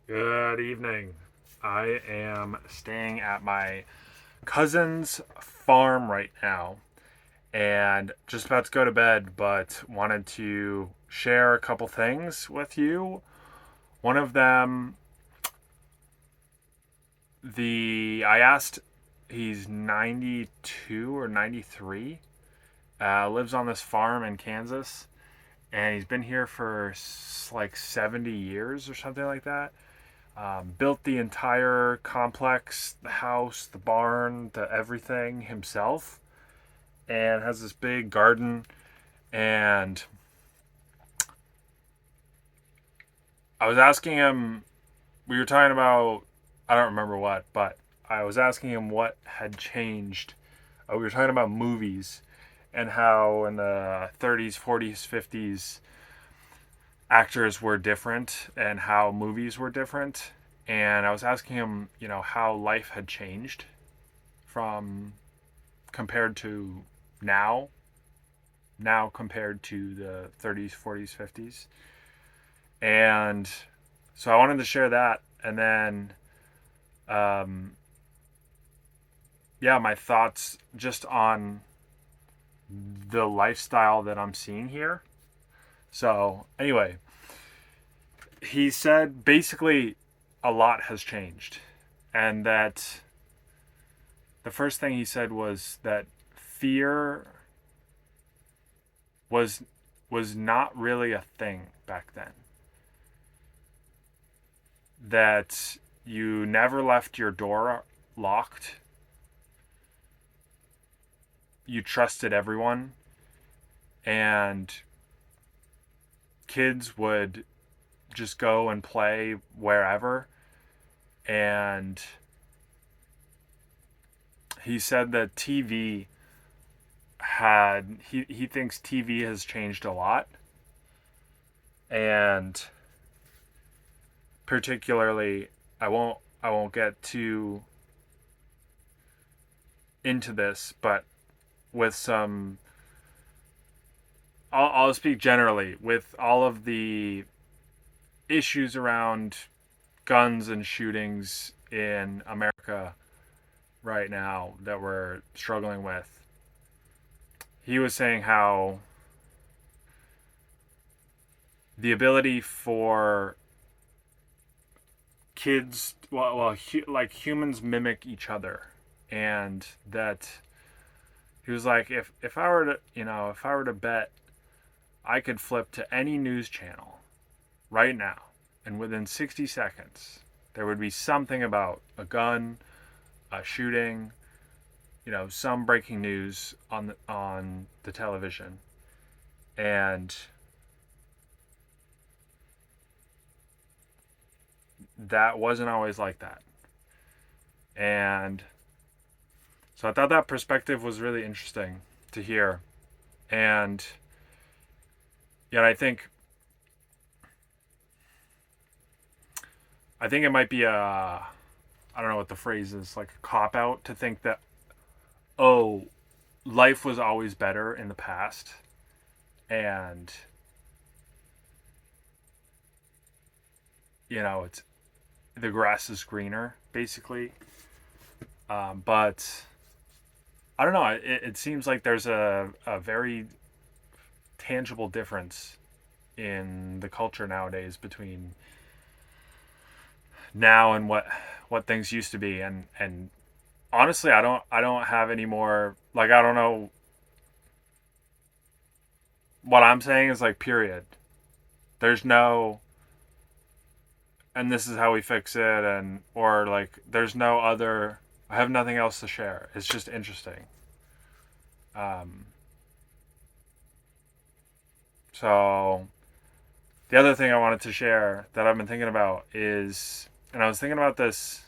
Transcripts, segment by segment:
Good evening. I am staying at my cousin's farm right now and just about to go to bed, but wanted to share a couple things with you. One of them, I asked, he's 92 or 93, lives on this farm in Kansas, and he's been here for like 70 years or something like that. Built the entire complex, the house, the barn, the everything himself, and has this big garden. And I was asking him, we were talking about, I don't remember what, but I was asking him what had changed. We were talking about movies and how in the 30s, 40s, 50s, actors were different and how movies were different. And I was asking him, how life had changed from compared to now, compared to the 30s, 40s, 50s. And so I wanted to share that. And then, um, yeah, my thoughts just on the lifestyle that I'm seeing here. So, anyway, he said basically a lot has changed. And that the first thing he said was that fear was was not really a thing back then. That you never left your door locked. You trusted everyone, and kids would just go and play wherever. And he said that he thinks TV has changed a lot, and particularly I won't get too into this, but with some I'll speak generally with all of the issues around guns and shootings in America right now that we're struggling with. He was saying how the ability for kids, like humans mimic each other, and that he was like, if I were to, if I were to bet, I could flip to any news channel right now, and within 60 seconds, there would be something about a gun, a shooting, some breaking news on the television, and that wasn't always like that. And so I thought that perspective was really interesting to hear, and yet I think it might be I don't know what the phrase is, like a cop out to think that, oh, life was always better in the past, and it's the grass is greener basically. But I don't know. It seems like there's a very tangible difference in the culture nowadays between now and what things used to be. And honestly, I don't have any more, like, I don't know. What I'm saying is, like, period. There's no, and this is how we fix it, and or like there's no other. I have nothing else to share. It's just interesting. Um, so the other thing I wanted to share that I've been thinking about is, and I was thinking about this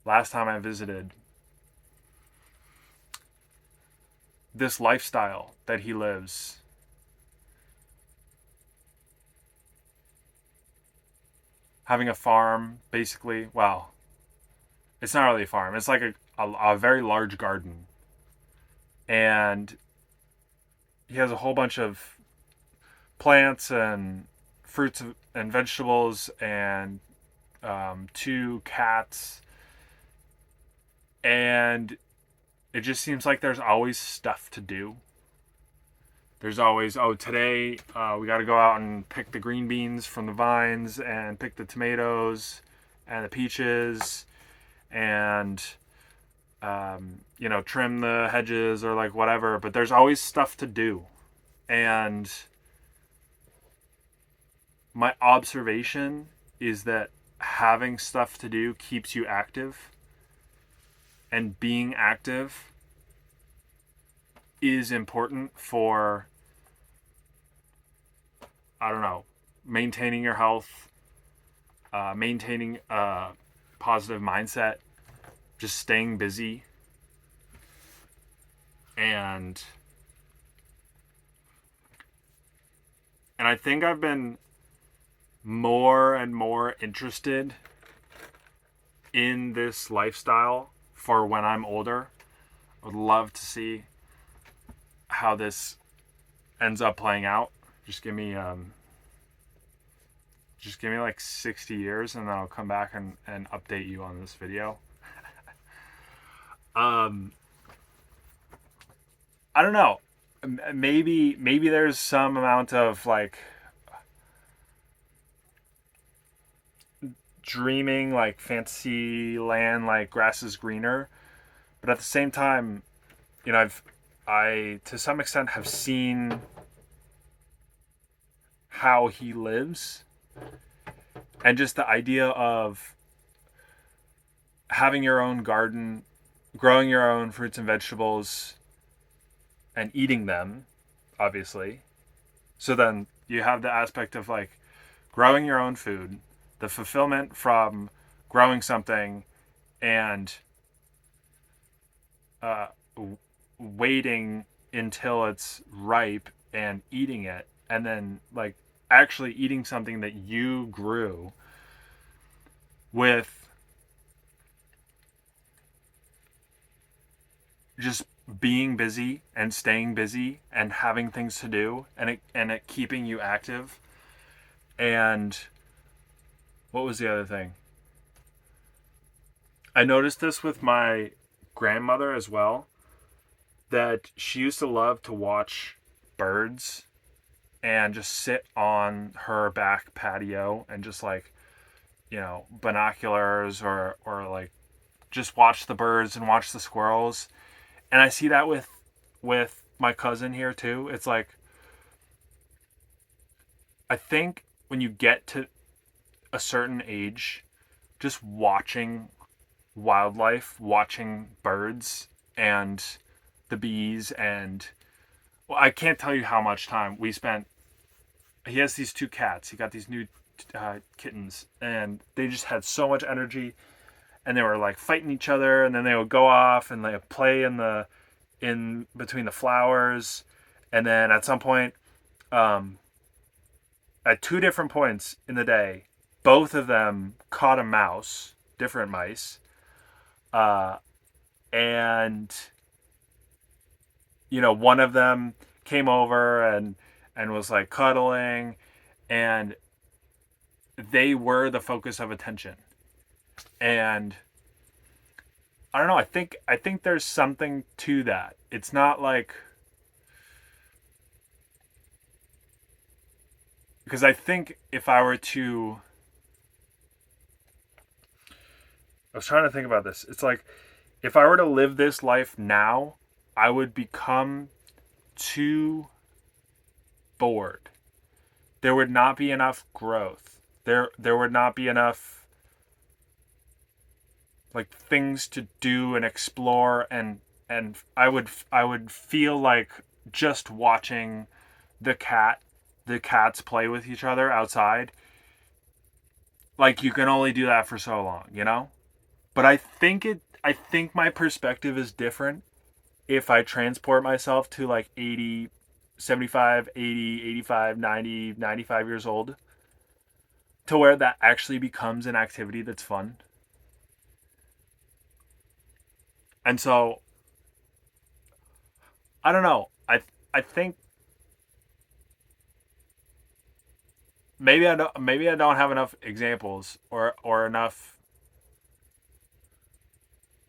last time I visited, this lifestyle that he lives, having a farm, basically. Well, it's not really a farm. It's like a very large garden, and he has a whole bunch of plants and fruits and vegetables and 2 cats, and it just seems like there's always stuff to do. There's always, oh, today we got to go out and pick the green beans from the vines and pick the tomatoes and the peaches and, trim the hedges or like whatever. But there's always stuff to do. And my observation is that having stuff to do keeps you active. And being active is important for, I don't know, maintaining your health, maintaining a positive mindset, just staying busy. And I think I've been more and more interested in this lifestyle for when I'm older. I would love to see how this ends up playing out. Just give me like 60 years and then I'll come back and update you on this video. I don't know. Maybe there's some amount of like dreaming, like fantasy land, like grass is greener. But at the same time, I to some extent have seen how he lives, and just the idea of having your own garden, growing your own fruits and vegetables, and eating them, obviously. So then you have the aspect of like growing your own food, the fulfillment from growing something and waiting until it's ripe and eating it, and then like actually eating something that you grew with just being busy and staying busy and having things to do, and it keeping you active. And what was the other thing? I noticed this with my grandmother as well, that she used to love to watch birds and just sit on her back patio and just like, binoculars or like just watch the birds and watch the squirrels. And I see that with my cousin here too. It's like, I think when you get to a certain age, just watching wildlife, watching birds and the bees, and well, I can't tell you how much time we spent. He has these 2 cats. He got these new kittens, and they just had so much energy, and they were like fighting each other, and then they would go off and they play in between the flowers, and then at some point, at 2 different points in the day, both of them caught a mouse, different mice, and one of them came over and was like cuddling, and they were the focus of attention. And I don't know, I think there's something to that. It's not like, because I think if I were to, I was trying to think about this. It's like, if I were to live this life now, I would become too bored. There would not be enough growth. There would not be enough like things to do and explore, and I would feel like just watching the cats play with each other outside. Like, you can only do that for so long. But I think my perspective is different if I transport myself to like 80, 75, 80, 85, 90, 95 years old, to where that actually becomes an activity that's fun. And so, I don't know. I think maybe I don't have enough examples or enough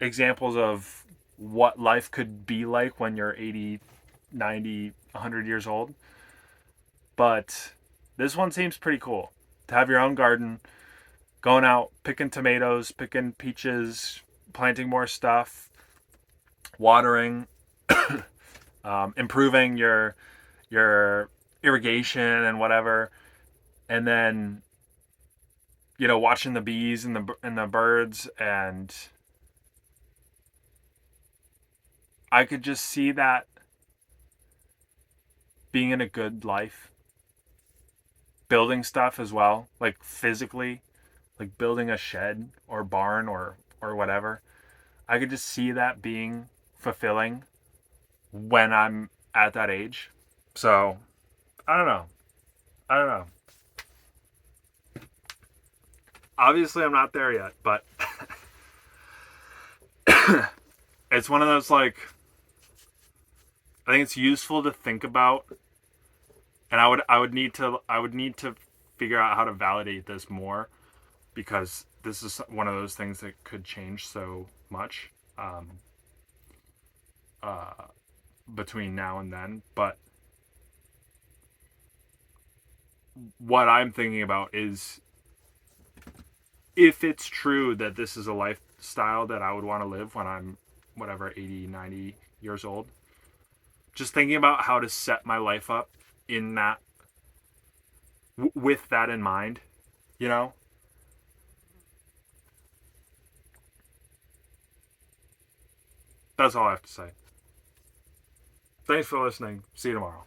examples of what life could be like when you're 80, 90, 100 years old. But this one seems pretty cool. To have your own garden, going out, picking tomatoes, picking peaches, planting more stuff, watering, improving your irrigation and whatever, and then watching the bees and the birds, and I could just see that being in a good life. Building stuff as well, like physically, like building a shed or barn or whatever. I could just see that being fulfilling when I'm at that age. So, I don't know. I don't know. Obviously, I'm not there yet, but it's one of those, like, I think it's useful to think about, and I would need to figure out how to validate this more, because this is one of those things that could change so much uh, between now and then. But what I'm thinking about is, if it's true that this is a lifestyle that I would want to live when I'm whatever 80, 90 years old, just thinking about how to set my life up in that with that in mind, you know. That's all I have to say. Thanks for listening. See you tomorrow.